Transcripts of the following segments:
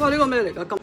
哇！呢個咩嚟㗎？咁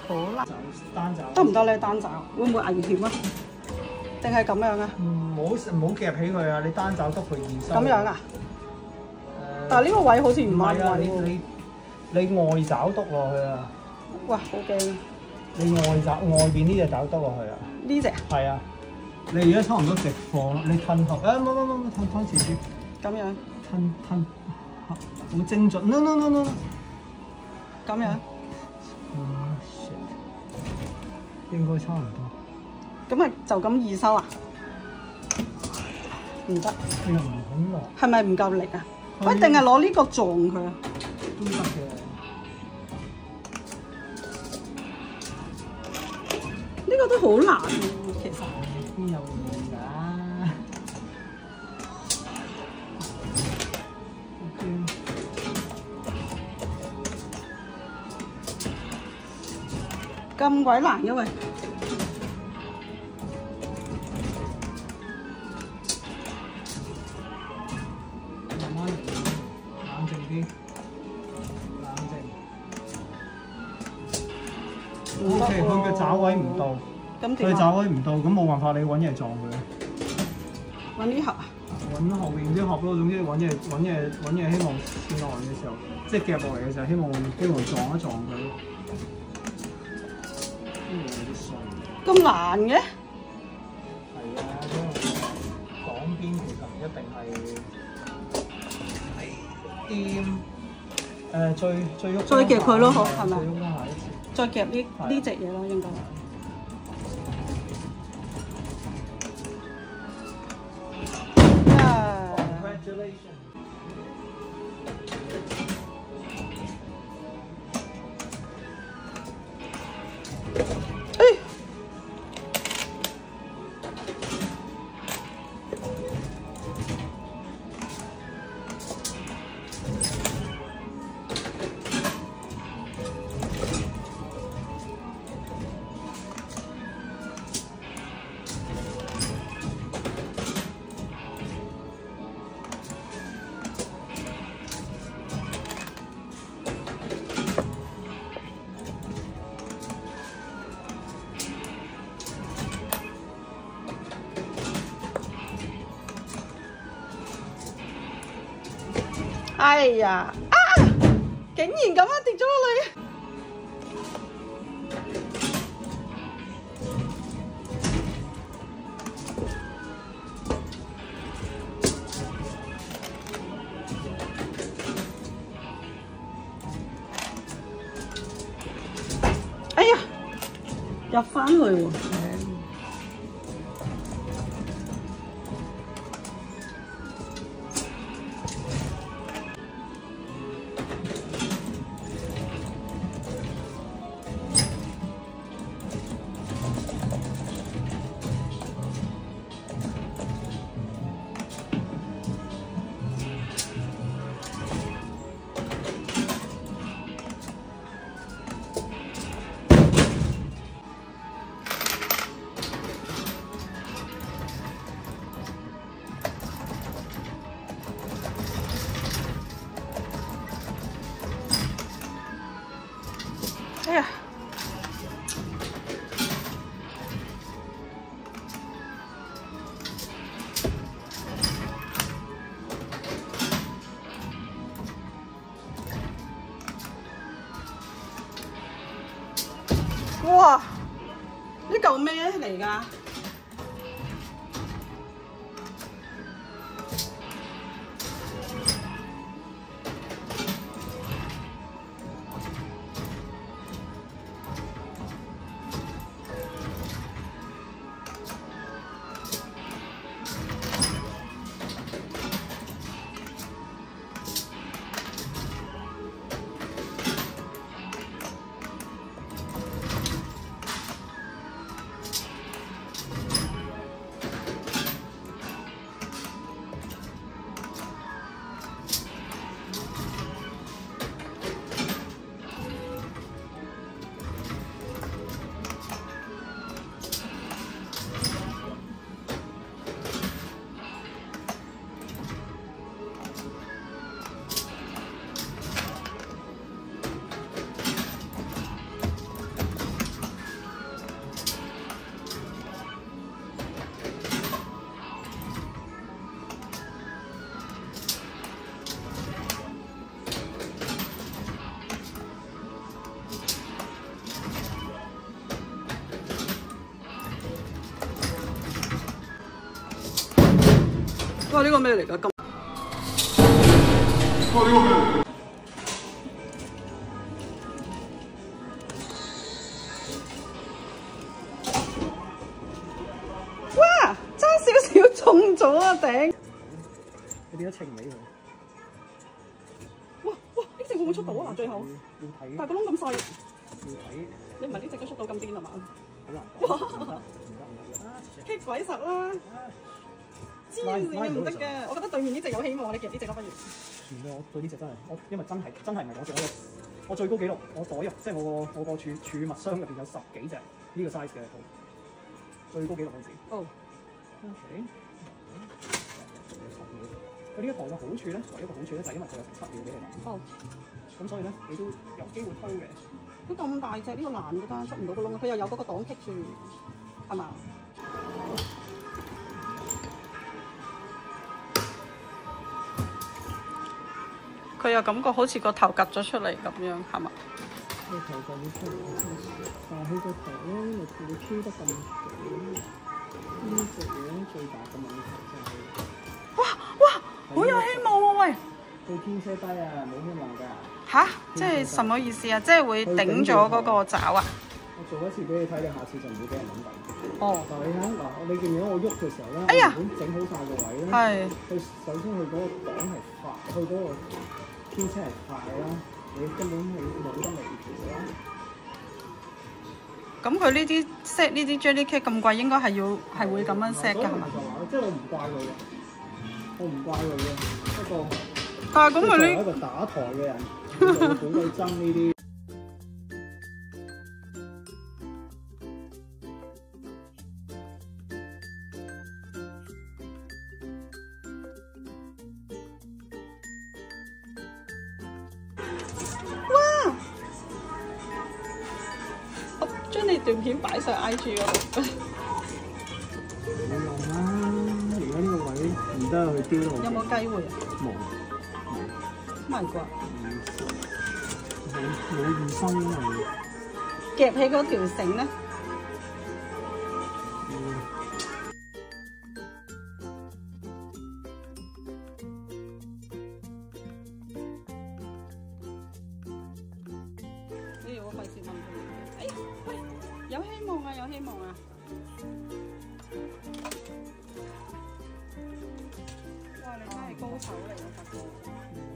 好啦，單爪得唔得咧？單爪會唔會危險啊？定係咁樣啊？唔好夾起佢啊！你單爪篤佢易收。咁樣啊？但係呢個位好似唔係啊！位喎。你外爪篤落去啊！哇！好驚！你外邊呢隻爪篤落去啊！呢隻係啊！你而家差唔多直放啦，你褪後唔褪前啲。咁樣。褪好精準 no 咁樣。應該差唔多。咁咪就咁易收啊？唔得。你又唔肯落？係咪唔夠力啊？喂，定係攞呢個撞佢啊？都得嘅。呢個都好難喎，其實。邊有嘢㗎？咁鬼難嘅喂！慢慢嚟，冷靜啲，冷靜。O.K. 佢嘅爪位唔到，佢爪位唔到，咁冇辦法，你揾嘢撞佢。揾呢盒啊？揾後面啲盒咯，總之揾嘢，希望切落嚟嘅時候，即係夾落嚟嘅時候，希望撞一撞佢。咁難嘅？係啊，因為港邊其實唔一定係掂最喐。再夾佢咯，嗬，係咪？再夾呢隻嘢咯，應該。Congratulations！哎呀！啊！竟然咁樣跌咗落嚟！哎呀！入返去喎。哎呀！哇！呢嚿咩嚟㗎？哇！呢個咩嚟㗎？咁哇！爭少少中咗啊！頂！你點解稱唔起佢？哇！呢隻會唔會出到啊？最後要睇，但係個窿咁細，要睇。你唔係呢隻都出到咁癲係嘛？好難講。哇！棘鬼實啦！知你唔得嘅，我覺得對面呢隻有希望，你夾呢隻啦不如。唔會，我對呢隻真係，因為真係唔係我隻，我最高紀錄，我袋入即係我個儲物箱入邊有10幾隻呢個 size 嘅兔，最高紀錄嗰陣時。哦。OK。佢呢一台嘅好處咧，唯一一個好處咧就係因為佢有7秒俾你玩。哦。咁所以咧，你都有機會偷嘅。都咁大隻，呢個難嘅單，執唔到個窿，佢又有嗰個擋棘住，係嘛？佢又感覺好似個頭趌咗出嚟咁樣，係嘛？個頭趌咗出嚟，但係佢個頭咧，因為佢飄得咁緊，呢隻嘢最大嘅問題就係，哇！好有希望喎，喂！佢天車低啊，冇希望㗎。吓？即係什麼意思啊？即係會頂咗嗰個爪啊？我做一次俾你睇，你下次就唔會俾人諗到。哦。嗱，你睇嗱，你見唔見到我喐嘅時候咧？哎呀！整好晒個位咧。係。佢首先佢嗰個擋係快，佢嗰個天車係快啦，你根本係冇得微調啦。咁佢呢啲 set 呢啲 jelly cake 咁貴，應該係會咁樣 set 㗎係嘛？即係我唔怪佢嘅，我唔怪佢嘅，不過。但係咁佢呢？作為一個打台嘅人，我好鬼憎呢啲。哇！我將你段片擺上 IG 嗰度。冇用啦！而家呢個位唔得，去丟都有冇機會啊？冇。My God！冇預心啊！夾起嗰條繩咧。我費事問佢。哎呀，喂，有希望啊！有希望啊！哇！你真係高手嚟，我發覺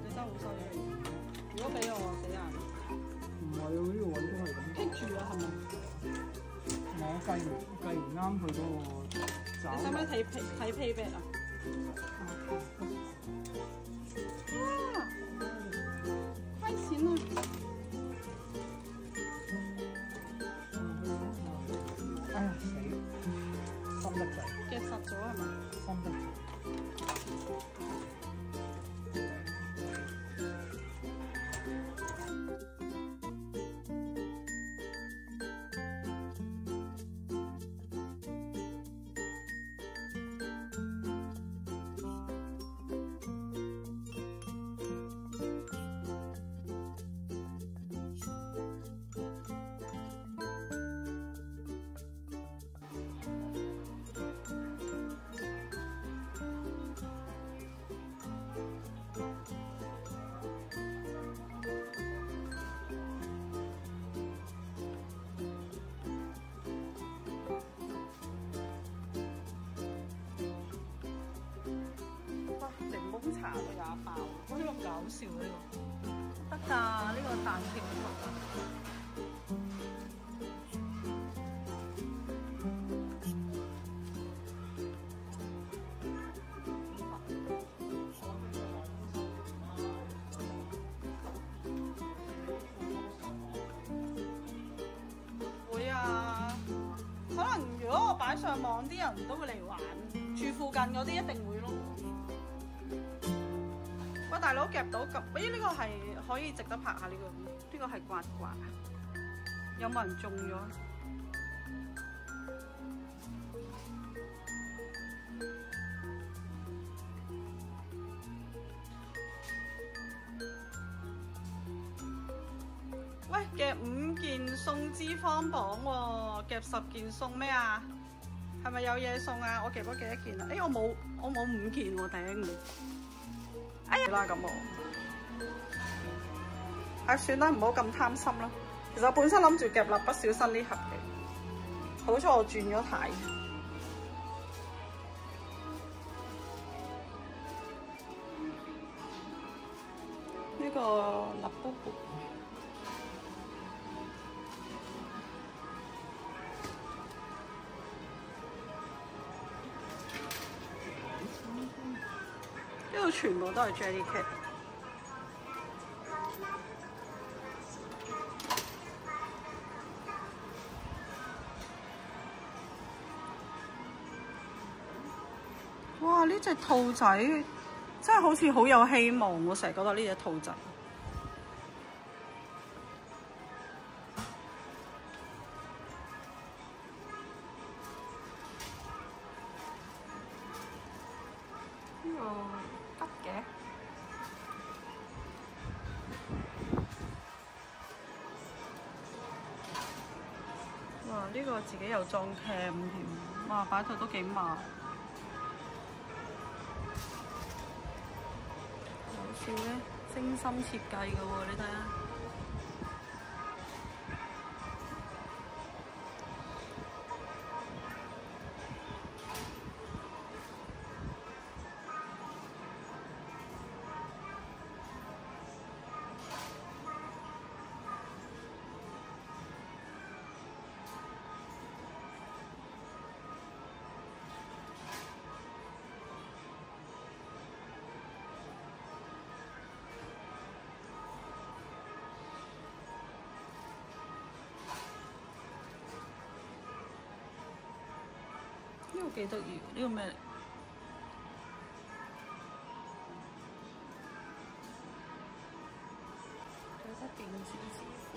你真係好犀利。如果俾我死硬。唔係啊，呢個位都係咁。棘住啊，係咪？我計唔啱佢嗰個爪。你使唔使睇 payback 啊？哇！虧錢啊！哎呀死！心得滯。夾實咗係咪？心得滯。茶都也爆，哇！呢個搞笑呢個，得㗎，呢個彈跳圖啊！會啊，可能如果我擺上網，啲人都會嚟玩，住附近嗰啲一定會咯。喂，大佬夾到咁，咦？呢個係可以值得拍下呢個，呢個係刮刮，有冇人中咗？喂，夾5件送脂肪磅喎，夾10件送咩啊？係係咪有嘢送啊？我夾咗幾多件啊？我冇5件喎，頂！哎呀啦咁我，算啦，唔好咁貪心啦。其實我本身諗住夾蠟筆小新呢盒嘅，好彩我轉咗軚。呢個蠟筆簿。呢度全部都係 Jellycat。哇！呢隻兔仔真係好似好有希望，我成日覺得呢隻兔仔。呢個得嘅。哇！呢個自己又裝 cam 添，哇！擺到都幾慢。有少咧，精心設計嘅喎，你睇下。呢個幾得意，呢個咩嚟？睇下電子支付。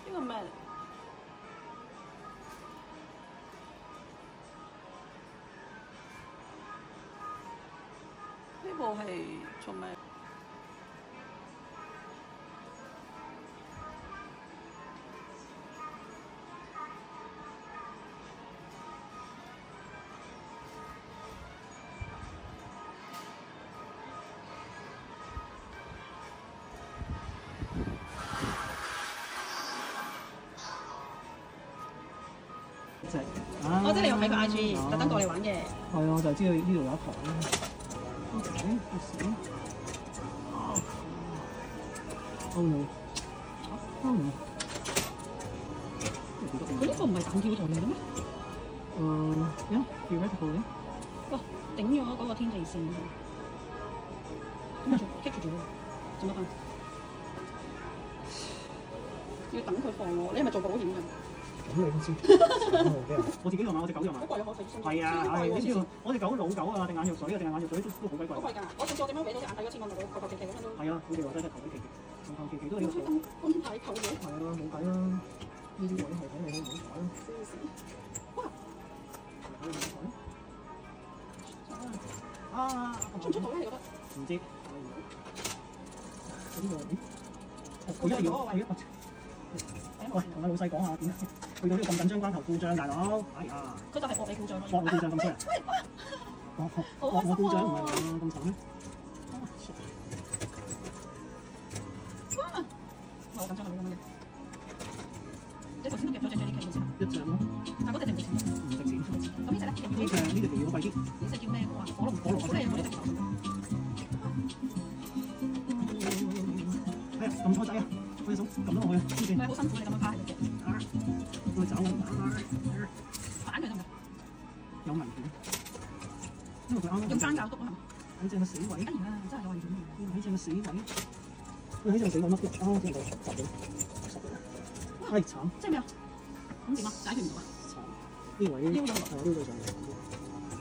呢個咩嚟？呢部係做咩？我知你有睇過 IG，特登過嚟玩嘅。係啊，我就係知道呢度有一台。OK，好少。Oh no！ Oh no！ 佢呢個唔係彈跳台嚟嘅咩？theoretically。哇！頂咗嗰個天地線。咁棘住咗，做乜辦？要等佢放我，你係咪做保險㗎？咁你都知，我自己用啊，我隻狗用啊。好貴啊！我睇係啊，係你知道，我隻狗老狗啊，定眼藥水啊，定眼藥水都好鬼貴。好貴㗎！我上次我點樣俾到隻眼睇嗰千蚊到求求其其咁樣都。係啊，佢哋話真係求其其，求其其都係要求。咁大嚿嘢。係啊，冇計啦，呢啲位係睇你好唔好彩啦。哇！啊！出唔出到咧？你覺得？唔知。呢個佢一定要係啊！喂，同阿老細講下點？去到呢個咁緊張關頭，故障大佬，哎呀！佢就係惡你故障咯。惡你故障咁衰啊！我故障唔係話咁慘咩？哇！我緊張啊！你咁嘅，你頭先都夾咗隻 Jellycat 嘅一隻咯。但係嗰隻值唔值錢？唔值錢。咁呢隻咧？呢隻皮要貴啲。呢隻叫咩？我話火龍。好靚喎！呢隻球。哎呀，撳錯掣啊！我隻手撳到落去啊！唔係好辛苦，你咁樣趴喺度嘅。我爪反佢得唔得？有文件，因為佢啱啱用生膠篤啊！喺正個死位。哎呀，真係有危險嘅。喺正個死位，喺正個死位乜嘅？啱啱先到10到。唉，慘！即係咩啊？咁點啊？解決唔到啊？慘！呢位撩到落，撩到上嚟。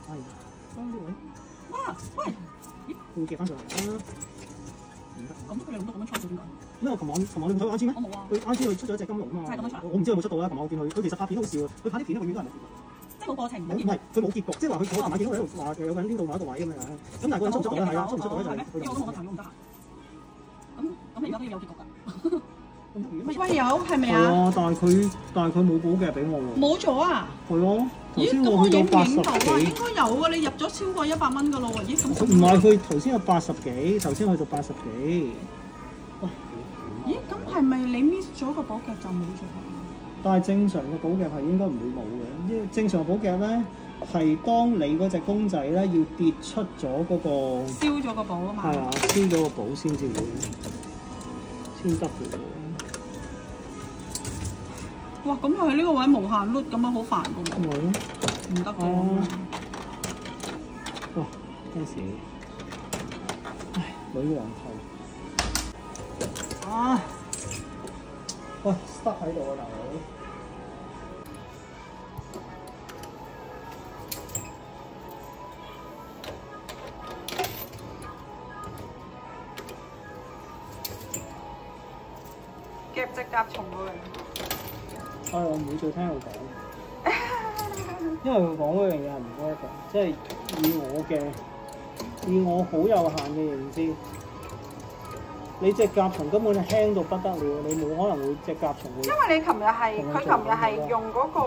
係，呢位。哇！喂！咦？會夾翻上嚟啦。唔得。咁佢兩個咁樣吹到點解？因為我琴晚你唔睇我 IG 咩？我冇啊。佢 IG 佢出咗一隻金龍啊嘛。係咁樣出。我唔知有冇出到啦。琴晚我見佢其實拍片好笑啊。佢拍啲片佢永遠都係冇結局。即係冇過程。唔係，佢冇結局，即係話佢我琴晚見到佢喺度話有個人邊度某一個位咁樣。咁但係個人出唔出到咧？係啊，出唔出到咧就係佢。因為我都冇睇，我唔得閒。咁你而家都要有結局㗎。喂，有係咪係啊？啊，但係佢冇補嘅俾我喎。冇咗啊？係啊，頭咦，先咁我去到八十影唔影到啊？應幾。該有啊！你入咗超過100蚊噶咯喎！咦，咁唔係，佢頭先有80幾，頭先去到80幾。喂，咦，咁係咪你 miss 咗個補劇就冇咗啊？但係正常嘅補劇係應該唔會冇嘅，因為正常補劇咧係當你嗰隻公仔咧要跌出咗嗰個燒咗個補啊嘛。係啊，燒咗個補先至會先得嘅喎。哇！咁佢喺呢個位無限碌咁樣好煩噶喎，係咪咯？唔得噶係啊喎。哇！真係死！唉，女皇頭啊！喂，塞喺度啊，大佬！夾隻甲蟲過嚟。我唔會再聽佢講，因為佢講嗰樣嘢係唔 work 嘅，即係以我好有限嘅認知，你隻甲蟲根本係輕到不得了，你冇可能會隻甲蟲會。因為你琴日係用嗰個